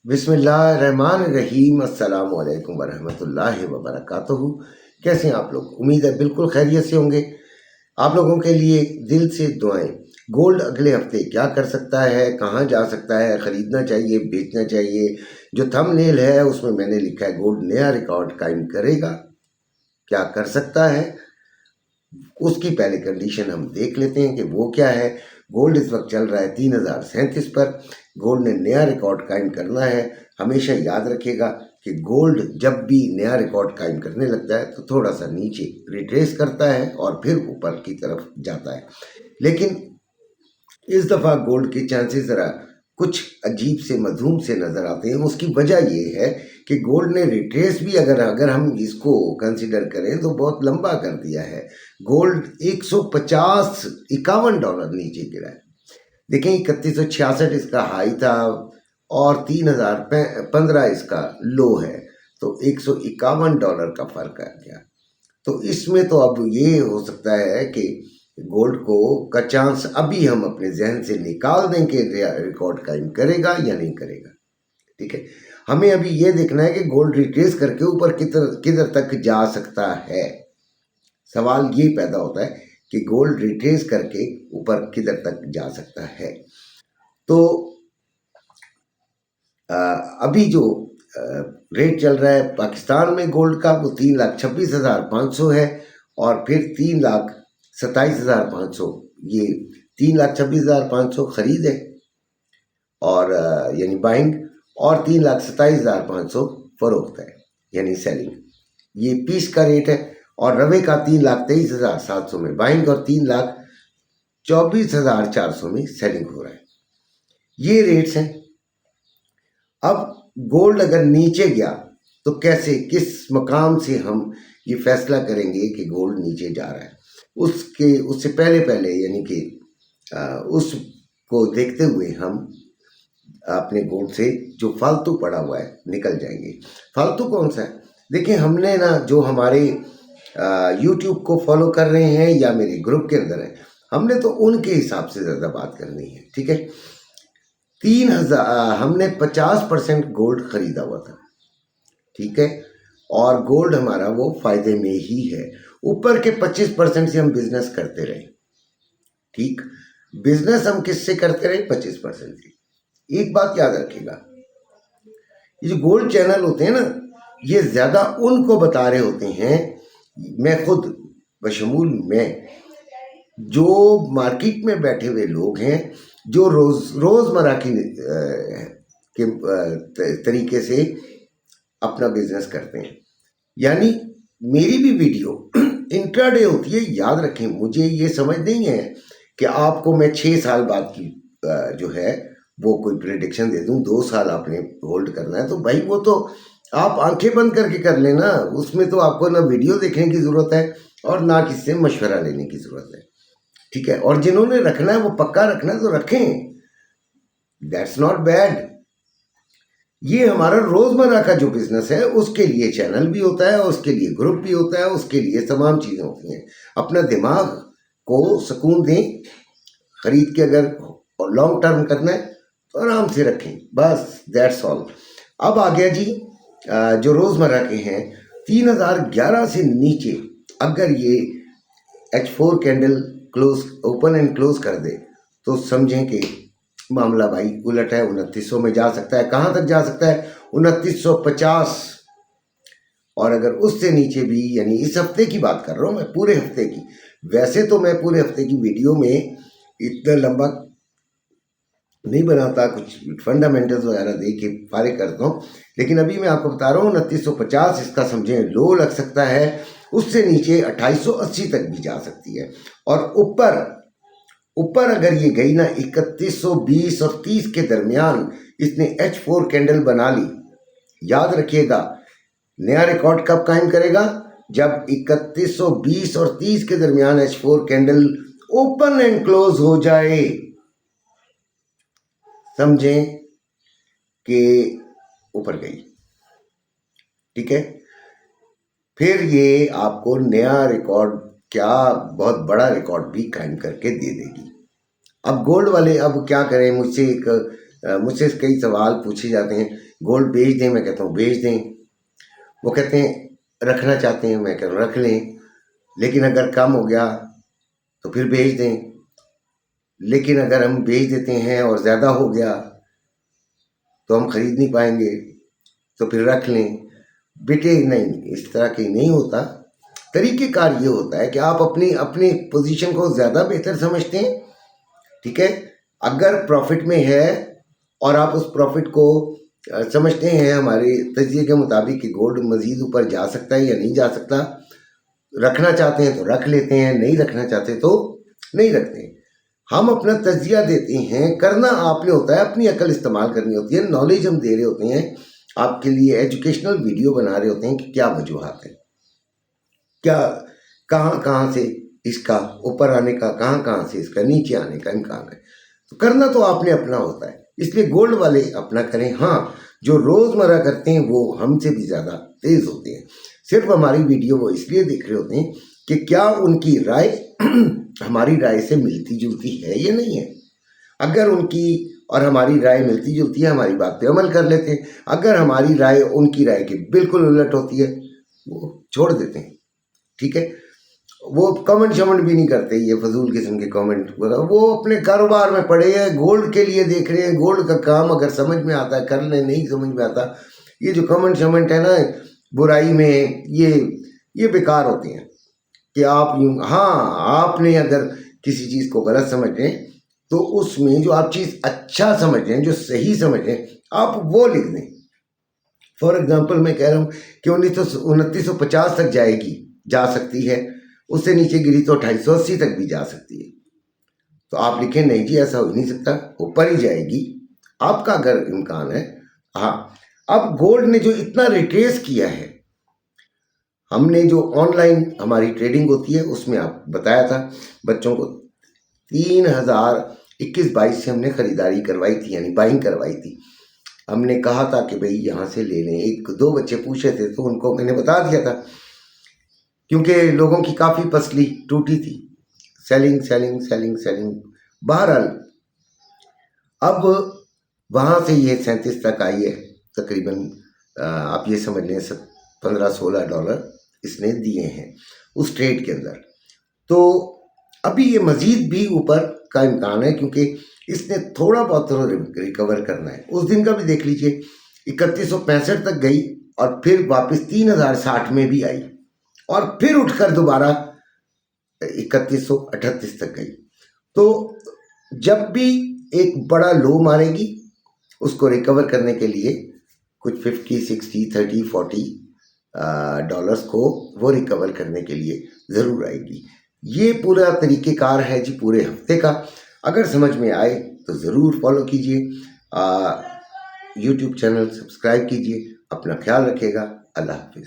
बिस्मिल्लाहिर्रहमानिर्रहीम अस्सलाम वालेकुम वरहमतुल्लाहि वबरकातुहू। कैसे हैं आप लोग? उम्मीद है बिल्कुल खैरियत से होंगे। आप लोगों के लिए दिल से दुआएं। गोल्ड अगले हफ्ते क्या कर सकता है, कहाँ जा सकता है, ख़रीदना चाहिए, बेचना चाहिए? जो थंबनेल है उसमें मैंने लिखा है गोल्ड नया रिकॉर्ड कायम करेगा, क्या कर सकता है। उसकी पहले कंडीशन हम देख लेते हैं कि वो क्या है। गोल्ड इस वक्त चल रहा है 3037 पर। गोल्ड ने नया रिकॉर्ड कायम करना है। हमेशा याद रखिएगा कि गोल्ड जब भी नया रिकॉर्ड कायम करने लगता है तो थोड़ा सा नीचे रिट्रेस करता है और फिर ऊपर की तरफ जाता है। लेकिन इस दफ़ा गोल्ड के चांसेस ज़रा कुछ अजीब से मधूम से नज़र आते हैं। उसकी वजह ये है कि गोल्ड ने रिट्रेस भी अगर हम इसको कंसिडर करें तो बहुत लंबा कर दिया है। गोल्ड 150-51 डॉलर नीचे गिरा है। देखें 3166 इसका हाई था और 3015 इसका लो है, तो 151 डॉलर का फ़र्क आ गया। तो इसमें तो अब ये हो सकता है कि गोल्ड को का चांस अभी हम अपने जहन से निकाल दें कि रिकॉर्ड कायम करेगा या नहीं करेगा। ठीक है, हमें अभी ये देखना है कि गोल्ड रिट्रेस करके ऊपर किधर किधर तक जा सकता है। सवाल ये पैदा होता है कि गोल्ड रिट्रेस करके ऊपर किधर तक जा सकता है। तो अभी जो रेट चल रहा है पाकिस्तान में गोल्ड का वो 3,26,500 है और फिर 3,27,500, ये 3,26,500 खरीद है और यानी बाइंग, और 3,27,500 फरोख्त है यानी सेलिंग। ये पीस का रेट है। और रवे का 3,23,700 में बाइंग और 3,24,400 में सेलिंग हो रहा है। ये रेट्स हैं। अब गोल्ड अगर नीचे गया तो कैसे, किस मकाम से हम ये फैसला करेंगे कि गोल्ड नीचे जा रहा है? उससे पहले पहले यानी कि उसको देखते हुए हम अपने गोल्ड से जो फालतू पड़ा हुआ है निकल जाएंगे। फालतू कौन सा है? देखिए, हमने ना जो हमारे यूट्यूब को फॉलो कर रहे हैं या मेरे ग्रुप के अंदर है, हमने तो उनके हिसाब से ज़्यादा बात करनी है। ठीक है, 3,000 हमने 50% गोल्ड खरीदा हुआ था। ठीक है, और गोल्ड हमारा वो फायदे में ही है। ऊपर के 25% से हम बिजनेस करते रहे। ठीक, बिजनेस हम किससे करते रहे? 25% से। एक बात याद रखिएगा, ये जो गोल्ड चैनल होते हैं ना, ये ज़्यादा उनको बता रहे होते हैं, मैं खुद बशमूल में, जो मार्केट में बैठे हुए लोग हैं, जो रोज़मर्रा की तरीके से अपना बिजनेस करते हैं। यानी मेरी भी वीडियो इंट्राडे होती है। याद रखें, मुझे ये समझ नहीं है कि आपको मैं 6 साल बाद की जो है वो कोई प्रेडिक्शन दे दूं। 2 साल आपने होल्ड करना है तो भाई वो तो आप आंखें बंद करके कर लेना। उसमें तो आपको ना वीडियो देखने की ज़रूरत है और ना किसी से मशवरा लेने की ज़रूरत है। ठीक है, और जिन्होंने रखना है वो पक्का रखना है तो रखें, दैट्स नॉट बैड। ये हमारा रोज़मर्रा का जो बिजनेस है उसके लिए चैनल भी होता है, उसके लिए ग्रुप भी होता है, उसके लिए तमाम चीज़ें होती हैं। अपना दिमाग को सुकून दें। खरीद के अगर लॉन्ग टर्म करना है तो आराम से रखें, बस दैट्स ऑल। अब आ गया जी जो रोज़मर्रा के हैं। 3,011 से नीचे अगर ये H4 candle close open and close कर दे तो समझें कि मामला भाई उलट है। 2900 में जा सकता है। कहाँ तक जा सकता है? 2950। और अगर उससे नीचे भी, यानी इस हफ्ते की बात कर रहा हूँ मैं, पूरे हफ्ते की। वैसे तो मैं पूरे हफ्ते की वीडियो में इतना लंबा नहीं बनाता, कुछ फंडामेंटल्स वगैरह दे के फारिग करता हूँ, लेकिन अभी मैं आपको बता रहा हूँ 2950 इसका समझें लो लग सकता है। उससे नीचे 2880 तक भी जा सकती है। और ऊपर अगर ये गई ना 3120 और 30 के दरमियान, इसने H4 कैंडल बना ली, याद रखिएगा नया रिकॉर्ड कब कायम करेगा? जब 3120 और 30 के दरमियान H4 candle open and close हो जाए। समझें कि ऊपर गई। ठीक है, फिर ये आपको नया रिकॉर्ड, क्या बहुत बड़ा रिकॉर्ड भी कायम करके दे देगी। अब गोल्ड वाले अब क्या करें? मुझसे एक मुझसे कई सवाल पूछे जाते हैं, गोल्ड बेच दें? मैं कहता हूँ बेच दें। वो कहते हैं रखना चाहते हैं, मैं कहता हूँ रख लें, लेकिन अगर कम हो गया तो फिर बेच दें, लेकिन अगर हम बेच देते हैं और ज़्यादा हो गया तो हम ख़रीद नहीं पाएंगे, तो फिर रख लें। बेटे नहीं, इस तरह के नहीं होता। तरीक़ेकार ये होता है कि आप अपनी अपनी पोजीशन को ज़्यादा बेहतर समझते हैं, ठीक है। अगर प्रॉफिट में है और आप उस प्रॉफिट को समझते हैं हमारे तजिए के मुताबिक कि गोल्ड मज़ीद ऊपर जा सकता है या नहीं जा सकता, रखना चाहते हैं तो रख लेते हैं, नहीं रखना चाहते तो नहीं रखते हैं। हम अपना तजिया देते हैं, करना आपने होता है, अपनी अकल इस्तेमाल करनी होती है, नॉलेज हम दे रहे होते हैं, आपके लिए एजुकेशनल वीडियो बना रहे होते हैं कि क्या वजूहात है, क्या कहाँ से इसका ऊपर आने का, कहाँ से इसका नीचे आने का इम्कान है। तो करना तो आपने अपना होता है, इसलिए गोल्ड वाले अपना करें। हाँ, जो रोज़मर्रा करते हैं वो हमसे भी ज़्यादा तेज़ होते हैं। सिर्फ हमारी वीडियो वो इसलिए देख रहे होते हैं कि क्या उनकी राय हमारी राय से मिलती जुलती है या नहीं है। अगर उनकी और हमारी राय मिलती जुलती है, हमारी बात पे अमल कर लेते हैं। अगर हमारी राय उनकी राय के बिल्कुल उलट होती है, वो छोड़ देते हैं, ठीक है। वो कमेंट शमेंट भी नहीं करते, ये फजूल किस्म के कमेंट वगैरह। वो अपने कारोबार में पड़े हैं, गोल्ड के लिए देख रहे हैं, गोल्ड का काम अगर समझ में आता है कर लें, नहीं समझ में आता, ये जो कमेंट शमेंट है ना बुराई में, ये बेकार होते हैं। कि आप यूँ, हाँ, आपने अगर किसी चीज़ को गलत समझ रहे हैं तो उसमें जो आप चीज़ अच्छा समझ रहे हैं, जो सही समझ रहे हैं, आप वो लिख दें। फॉर एग्जांपल मैं कह रहा हूँ कि 2950 तक जा सकती है, उससे नीचे गिरी तो 2880 तक भी जा सकती है। तो आप लिखें नहीं जी ऐसा हो नहीं सकता, ऊपर ही जाएगी, आपका अगर इम्कान है। हाँ, अब गोल्ड ने जो इतना रिट्रेस किया है, हमने जो ऑनलाइन हमारी ट्रेडिंग होती है उसमें आप बताया था बच्चों को 3021-22 से हमने ख़रीदारी करवाई थी, यानी बाइंग करवाई थी। हमने कहा था कि भाई यहाँ से ले लें। एक दो बच्चे पूछे थे तो उनको मैंने बता दिया था, क्योंकि लोगों की काफ़ी पसली टूटी थी, सेलिंग सेलिंग सेलिंग सेलिंग। बहरहाल अब वहाँ से ये 37 तक आई है तकरीबन। आप ये समझ लें $15-16 इसने दिए हैं उस ट्रेड के अंदर। तो अभी ये मज़ीद भी ऊपर का इम्कान है, क्योंकि इसने थोड़ा बहुत रिकवर करना है। उस दिन का भी देख लीजिए, 3165 तक गई और फिर वापस 3060 में भी आई और फिर उठकर दोबारा 3138 तक गई। तो जब भी एक बड़ा लो मारेगी, उसको रिकवर करने के लिए कुछ 50, 60, 30, 40 डॉलर्स को वो रिकवर करने के लिए ज़रूर आएगी। ये पूरा तरीक़ेकार है जी पूरे हफ्ते का। अगर समझ में आए तो ज़रूर फॉलो कीजिए, यूट्यूब चैनल सब्सक्राइब कीजिए। अपना ख्याल रखिएगा। अल्लाह हाफिज़।